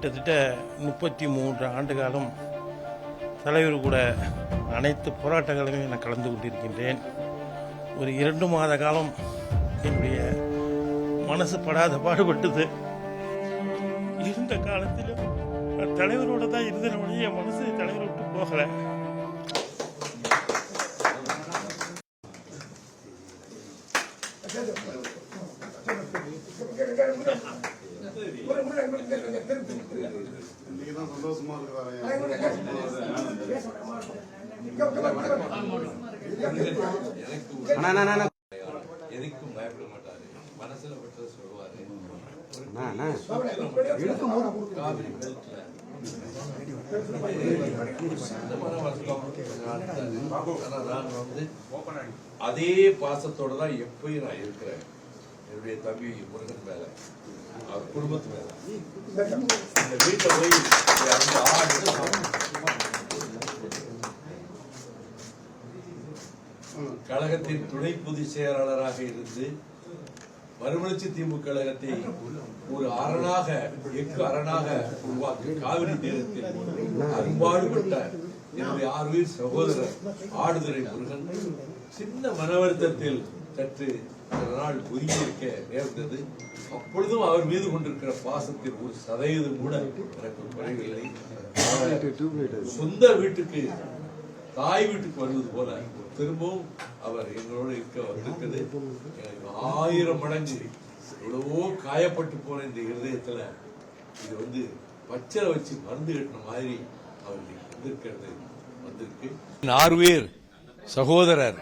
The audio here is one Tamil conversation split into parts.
கிட்டத்தட்ட 33 ஆண்டு காலம் தலைவர் கூட அனைத்து போராட்டங்களிலும் நான் கலந்து கொண்டிருக்கின்றேன். ஒரு 2 மாத காலம் என்னுடைய மனசு படாத பாடுபட்டது. இருந்த காலத்திலும் தலைவரோட தான் இருந்தனுடைய என் மனசு தலைவரை விட்டு போகலை. சந்தோஷமா எதுக்கும் பயப்பட மாட்டாரு. மனசுல விட்டு சொல்லுவாரு. அதே பாசத்தோட தான் எப்பயும் நான் இருக்கிறேன். என்னுடைய தம்பி முருகன் மேல, அவர் குடும்பத்து மேல, இந்த வீட்டில் போய் கழகத்தின் துணை பொதுச் செயலாளராக இருந்து மறுமலர்ச்சி திமுக கழகத்தை ஒரு அரணாக உருவாக்கி காவிரி தீரத்தில் அரும்பாடுபட்ட என்னுடைய ஆர்வீர் சகோதரர் ஆடுதுறை முருகன் சின்ன மன வருத்தத்தில் சற்று நாள் ஒதுங்கி இருக்க நேர்ந்தது. அப்பொழுதும் அவர் மீது கொண்டிருக்கிற பாசத்தில் 1% கூட எனக்கு குறைவில்லை. சொந்த வீட்டுக்கு, தாய் வீட்டுக்கு வருவது போல திரும்பவும் அவர் எங்களோடு இருக்க வந்திருக்கிறது. 1000 மடங்கு எவ்வளவோ காயப்பட்டு போன இந்த இருதயத்துல இது பச்சை வச்சு மருந்து கட்டின மாதிரி அவர் வந்திருக்கு. ஆர்வீர் சகோதரர்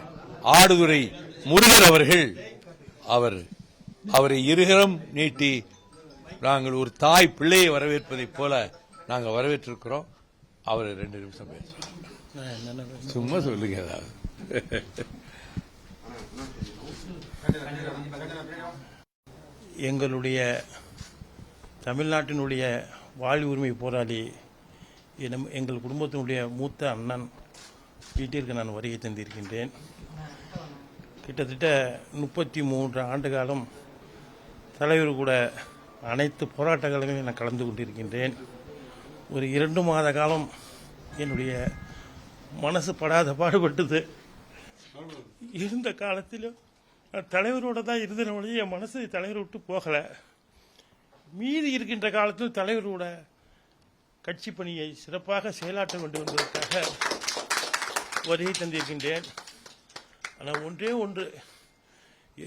ஆடுதுறை முருகன் அவர்கள் அவரை இருகரம் நீட்டி நாங்கள் ஒரு தாய் பிள்ளையை வரவேற்பதைப் போல நாங்கள் வரவேற்றிருக்கிறோம். அவர் 2 நிமிஷம் பேசுறோம். சும்மா சொல்லுங்க ஏதாவது. எங்களுடைய தமிழ்நாட்டினுடைய வாழ்வு உரிமை போராளி எங்கள் குடும்பத்தினுடைய மூத்த அண்ணன் வீட்டிற்கு நான் வருகை தந்திருக்கின்றேன். கிட்டத்தட்ட 33 ஆண்டு காலம் தலைவர் கூட அனைத்து போராட்டங்களிலும் நான் கலந்து கொண்டிருக்கின்றேன். ஒரு 2 மாத காலம் என்னுடைய மனசு படாத பாடுபட்டது. இருந்த காலத்திலும் தலைவரோட தான் இருந்தனுடைய என் மனசு தலைவரை விட்டு போகலை. மீதி இருக்கின்ற காலத்தில் தலைவரோட கட்சி பணியை சிறப்பாக செயலாற்ற வேண்டும் என்பதற்காக வருகை தந்திருக்கின்றேன். ஆனால் ஒன்றே ஒன்று,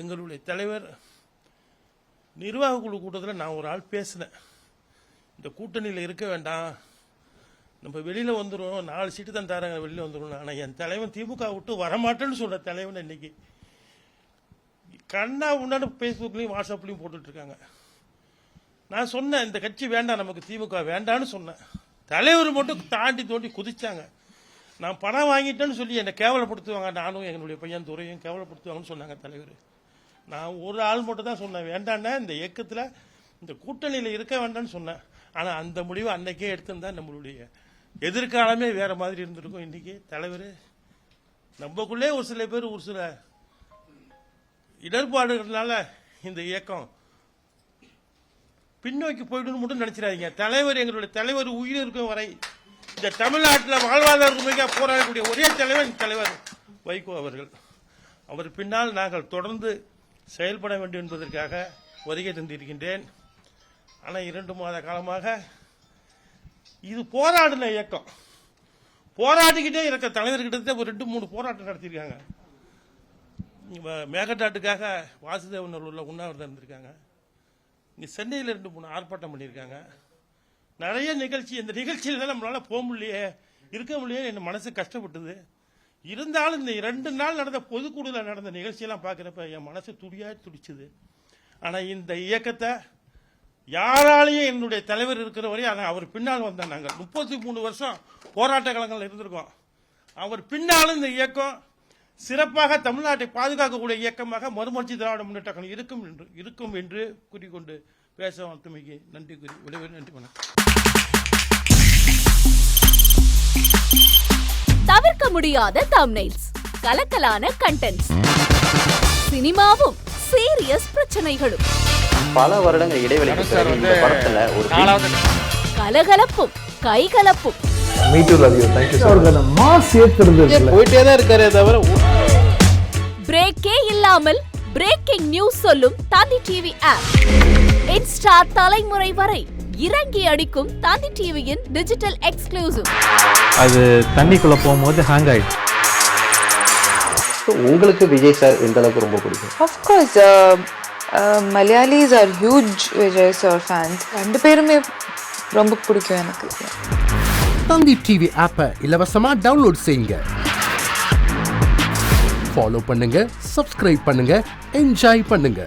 எங்களுடைய தலைவர் நிர்வாக குழு கூட்டத்தில் நான் ஒரு ஆள் பேசினேன். இந்த கூட்டணியில் இருக்க வேண்டாம், நம்ம வெளியில் வந்துடும், 4 சீட்டு தான் தராங்க, வெளியில் வந்துடும். ஆனால் என் தலைவன் திமுக விட்டு வரமாட்டேன்னு சொல்கிற தலைவன் இன்னைக்கு கண்ணா முன்னாடி ஃபேஸ்புக்லையும் வாட்ஸ்அப்லையும் போட்டுட்ருக்காங்க. நான் சொன்னேன் இந்த கட்சி வேண்டாம், நமக்கு திமுக வேண்டான்னு சொன்னேன். தலைவர் மட்டும் தோண்டி குதிச்சாங்க. நான் பணம் வாங்கிட்டேன்னு சொல்லி என்னை கேவலப்படுத்துவாங்க, நானும் என்னுடைய பையன் துறையும் கேவலப்படுத்துவாங்கன்னு சொன்னாங்க தலைவர். நான் ஒரு ஆள் மட்டும் தான் சொன்னேன், வேண்டான்னா இந்த இயக்கத்தில் இந்த கூட்டணியில் இருக்க வேண்டாம்னு சொன்னேன். ஆனால் அந்த முடிவு அன்னைக்கே எடுத்திருந்தா நம்மளுடைய எதிர்காலமே வேற மாதிரி இருந்திருக்கும். இன்னைக்கு தலைவர் நம்மக்குள்ளே ஒரு சில பேர் ஒரு சில இடர்பாடுகள்னால இந்த இயக்கம் பின்னோக்கி போயிடுன்னு மட்டும் நினைச்சிடாதீங்க. தலைவர், எங்களுடைய தலைவர் உயிர் இருக்கும் வரை இந்த தமிழ்நாட்டில் வாழ்வாதார போராடக்கூடிய ஒரே தலைவர் தலைவர் வைகோ அவர்கள். அவர் பின்னால் நாங்கள் தொடர்ந்து செயல்பட வேண்டும் என்பதற்காக வருகை தந்திருக்கின்றேன். ஆனால் 2 மாத காலமாக இது போராடின இயக்கம், போராடிக்கிட்டே இருக்க தலைவர்கிட்ட ஒரு 2-3 போராட்டம் நடத்தியிருக்காங்க. மேகதாட்டுக்காக வாசுதேவநல்லூரில் உண்ணாவிரதம் இருந்திருக்காங்க. இங்கே சென்னையில் 2-3 ஆர்ப்பாட்டம் பண்ணியிருக்காங்க. நிறைய நிகழ்ச்சி, இந்த நிகழ்ச்சியில் நம்மளால போக முடியலையே, இருக்க முடியலையே, என் மனசு கஷ்டப்பட்டது. இருந்தாலும் இந்த 2 நாள் நடந்த பொதுக்குழுவில் நடந்த நிகழ்ச்சியெல்லாம் பார்க்குறப்ப என் மனசு துடிச்சுது. ஆனால் இந்த இயக்கத்தை யாராலையும் என்னுடைய தலைவர் இருக்கிற வரையும் ஆனால் அவர் பின்னால் வந்தால் நாங்கள் 33 வருஷம் போராட்ட களங்கள் இருந்திருக்கோம். அவர் பின்னாலும் இந்த இயக்கம் சிறப்பாக தமிழ்நாட்டை பாதுகாக்கக்கூடிய இயக்கமாக மறுமலர்ச்சி திராவிட முன்னேற்ற கழகம் இருக்கும் என்று கூறிக்கொண்டு பேச வந்தமைக்கு நன்றி கூறி விடைபெறுகிறேன். நன்றி, வணக்கம். தவிர்க்க முடியாத தம்ப்நெயில்ஸ், கலக்கலான கண்டென்ட்ஸ், சினிமாவும் சீரியஸ் பிரச்சனைகளும், பல வருடங்கள் இடைவெளிக்கு பிறகு இந்த படத்துல ஒரு கலகலப்பும் கைகலப்பும் போயிட்டே தான் இருக்காரே தவிர பிரேக்கே இல்லாமல் பிரேக்கிங் நியூஸ் சொல்லும் தந்தி டிவி ஆப். இன்ஸ்டா தலைமுறை வரை இறங்கி அடிக்கும் தந்தி டிவியின் டிஜிட்டல் எக்ஸ்க்ளூசிவ். அது தண்ணிக்குள்ள போகும்போது ஹேங் ஆயிடுச்சு. உங்களுக்கு விஜய் சார் எந்த அளவுக்கு ரொம்ப பிடிக்கும்? Of course, Malayalis are huge Vijay sir fans. ரெண்டு பேருமே ரொம்ப பிடிக்கும் எனக்கு. தந்தி டிவி ஆப்பை இலவசமா டவுன்லோட் செய்யுங்க. ஃபாலோ பண்ணுங்க, சப்ஸ்கிரைப் பண்ணுங்க, என்ஜாய் பண்ணுங்க.